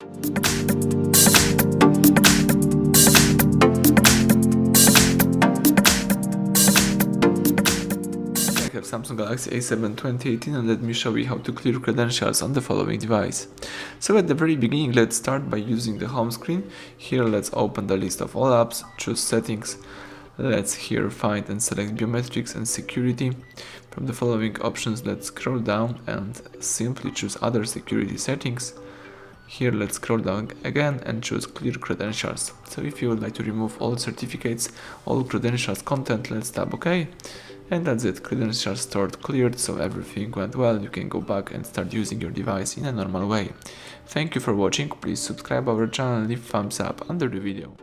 I have Samsung Galaxy A7 2018 and let me show you how to clear credentials on the following device. So at the very beginning, let's start by using the home screen. Here let's open the list of all apps, choose settings. Let's here find and select biometrics and security. From the following options, let's scroll down and simply choose other security settings. Here let's scroll down again and choose clear credentials. So if you would like to remove all certificates, all credentials content, let's tap OK. And that's it, credentials stored cleared, so everything went well. You can go back and start using your device in a normal way. Thank you for watching, please subscribe our channel and leave thumbs up under the video.